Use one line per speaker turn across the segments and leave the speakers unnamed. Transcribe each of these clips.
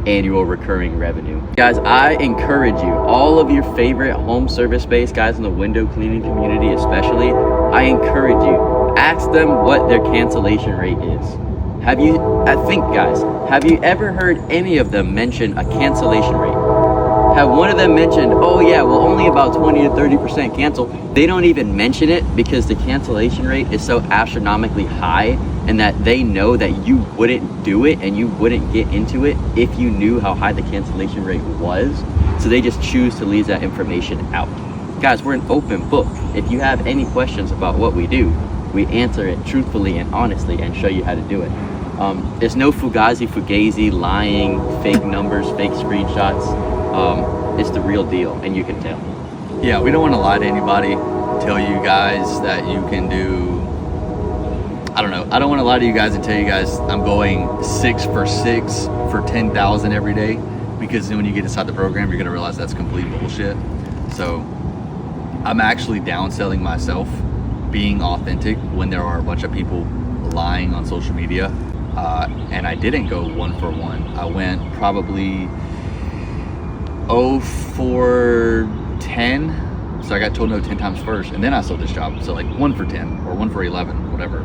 annual recurring revenue. Guys, I encourage you, all of your favorite home service based guys in the window cleaning community especially, I encourage you, ask them what their cancellation rate is. Have you ever heard any of them mention a cancellation rate? Have one of them mentioned, oh yeah, well only about 20 to 30% cancel? They don't even mention it because the cancellation rate is so astronomically high, and that they know that you wouldn't do it and you wouldn't get into it if you knew how high the cancellation rate was. So they just choose to leave that information out. Guys, we're an open book. If you have any questions about what we do, we answer it truthfully and honestly and show you how to do it. There's no fugazi, lying, fake numbers, fake screenshots. It's the real deal, and you can tell.
Yeah, we don't want to lie to anybody, tell you guys that you can do, I don't know. I don't want to lie to you guys and tell you guys I'm going 6 for 6 for 10,000 every day, because then when you get inside the program, you're going to realize that's complete bullshit. So I'm actually downselling myself, being authentic when there are a bunch of people lying on social media. And I didn't go 1 for 1. I went probably 0 for 10. So I got told no 10 times first, and then I sold this job. So like 1 for 10 or 1 for 11, whatever.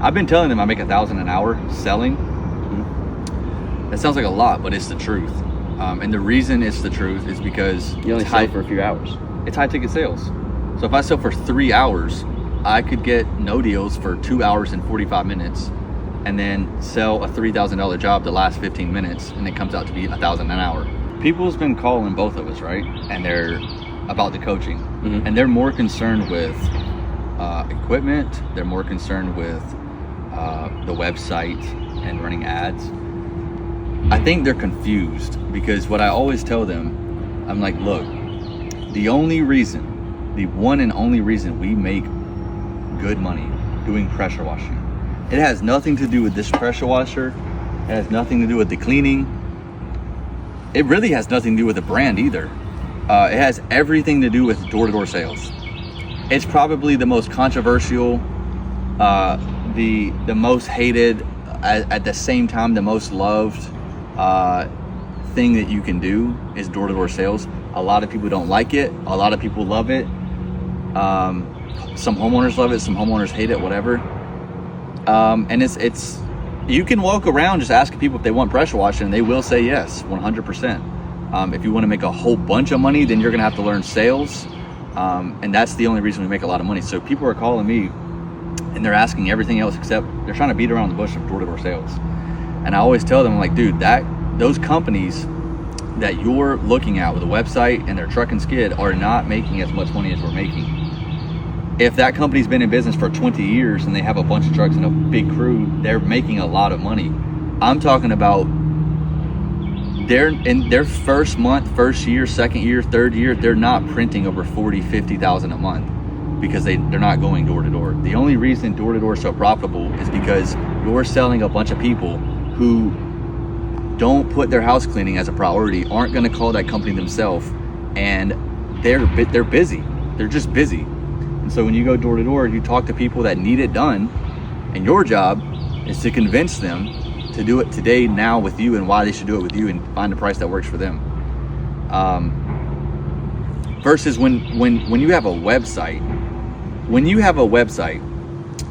I've been telling them I make $1,000 an hour selling. That sounds like a lot, but it's the truth. And the reason it's the truth is because
you only sell for a few hours.
It's high ticket sales. So if I sell for 3 hours, I could get no deals for 2 hours and 45 minutes, and then sell a $3,000 job the last 15 minutes, and it comes out to be $1,000 an hour. People's been calling both of us, right? And they're about the coaching, and they're more concerned with equipment. They're more concerned with the website and running ads. I think they're confused, because what I always tell them, I'm like, look, the one and only reason we make good money doing pressure washing, it has nothing to do with this pressure washer. It has nothing to do with the cleaning. It really has nothing to do with the brand either. It has everything to do with door-to-door sales. It's probably the most controversial, the most hated, at the same time the most loved thing that you can do is door-to-door sales. A lot of people don't like it. A lot of people love it. Some homeowners love it. Some homeowners hate it. Whatever. And it's you can walk around just asking people if they want pressure washing, and they will say yes, 100%. If you want to make a whole bunch of money, then you're gonna have to learn sales, and that's the only reason we make a lot of money. So people are calling me, and they're asking everything else except they're trying to beat around the bush of door-to-door sales. And I always tell them, I'm like, dude, those companies that you're looking at with a website and their truck and skid are not making as much money as we're making. If that company's been in business for 20 years and they have a bunch of trucks and a big crew, they're making a lot of money. I'm talking about they're in their first month, first year, second year, third year, they're not printing over 40, 50,000 a month because they're not going door to door. The only reason door to door is so profitable is because you're selling a bunch of people who don't put their house cleaning as a priority, aren't going to call that company themselves, and they're busy. They're just busy. And so when you go door to door, you talk to people that need it done, and your job is to convince them to do it today, now with you, and why they should do it with you, and find a price that works for them. Versus when you have a website,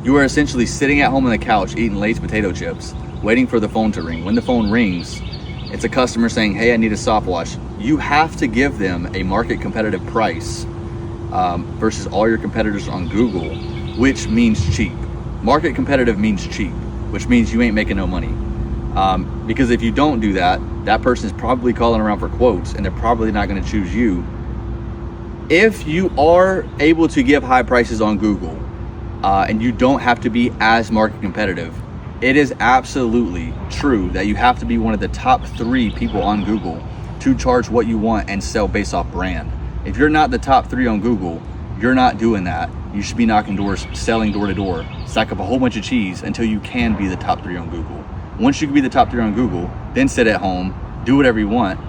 you are essentially sitting at home on the couch eating Lay's potato chips, waiting for the phone to ring. When the phone rings, it's a customer saying, hey, I need a soft wash. You have to give them a market competitive price versus all your competitors on Google, which means cheap. Market competitive means cheap, which means you ain't making no money. Because if you don't do that, that person is probably calling around for quotes, and they're probably not going to choose you. If you are able to give high prices on Google, and you don't have to be as market competitive, it is absolutely true that you have to be one of the top 3 people on Google to charge what you want and sell based off brand. If you're not the top 3 on Google, you're not doing that. You should be knocking doors, selling door to door, stack up a whole bunch of cheese until you can be the top 3 on Google. Once you can be the top 3 on Google, then sit at home, do whatever you want,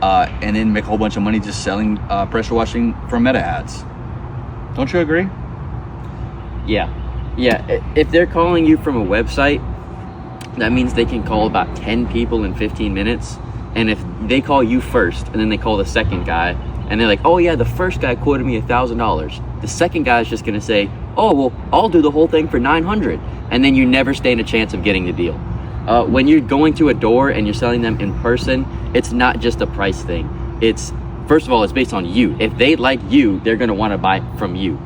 and then make a whole bunch of money just selling pressure washing from meta ads. Don't you agree?
Yeah. If they're calling you from a website, that means they can call about 10 people in 15 minutes. And if they call you first and then they call the second guy and they're like, oh yeah, the first guy quoted me $1,000. The second guy is just gonna say, oh, well, I'll do the whole thing for 900. And then you never stand a chance of getting the deal. When you're going to a door and you're selling them in person, it's not just a price thing. It's, first of all, it's based on you. If they like you, they're gonna wanna buy from you.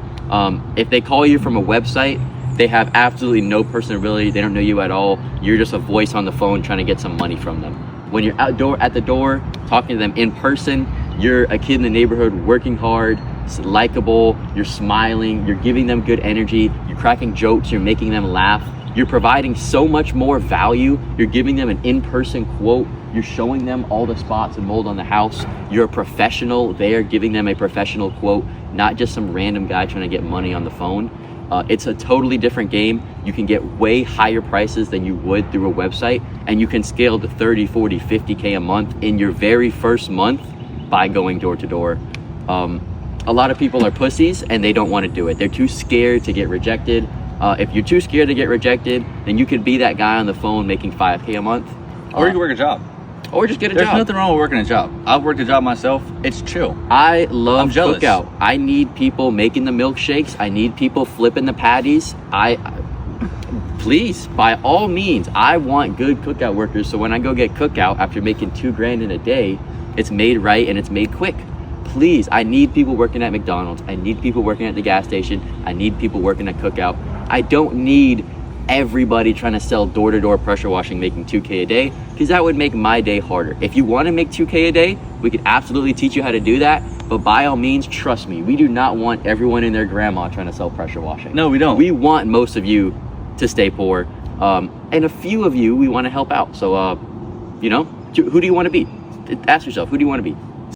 If they call you from a website, they have absolutely no personality. They don't know you at all. You're just a voice on the phone trying to get some money from them. When you're at the door, talking to them in person, you're a kid in the neighborhood working hard, likable, you're smiling, you're giving them good energy, you're cracking jokes, you're making them laugh. You're providing so much more value. You're giving them an in-person quote. You're showing them all the spots and mold on the house. You're a professional there, giving them a professional quote, not just some random guy trying to get money on the phone. It's a totally different game. You can get way higher prices than you would through a website, and you can scale to 30, 40, 50K a month in your very first month by going door to door. A lot of people are pussies and they don't want to do it. They're too scared to get rejected. If you're too scared to get rejected, then you could be that guy on the phone making 5K a month.
Or you can work a job.
Or just get a
There's
job.
nothing wrong with working a job. I've worked a job myself. It's chill.
I love
I'm jealous.
Cookout. I need people making the milkshakes. I need people flipping the patties. Please, by all means, I want good Cookout workers. So when I go get Cookout after making $2,000 in a day, it's made right and it's made quick. Please, I need people working at McDonald's. I need people working at the gas station. I need people working at Cookout. I don't need everybody trying to sell door-to-door pressure washing making $2K a day, because that would make my day harder. If you want to make $2K a day, we could absolutely teach you how to do that, but by all means, trust me, we do not want everyone and their grandma trying to sell pressure washing.
No, we don't.
We want most of you to stay poor, and a few of you we want to help out. So who do you want to be? Ask yourself, who do you want to be?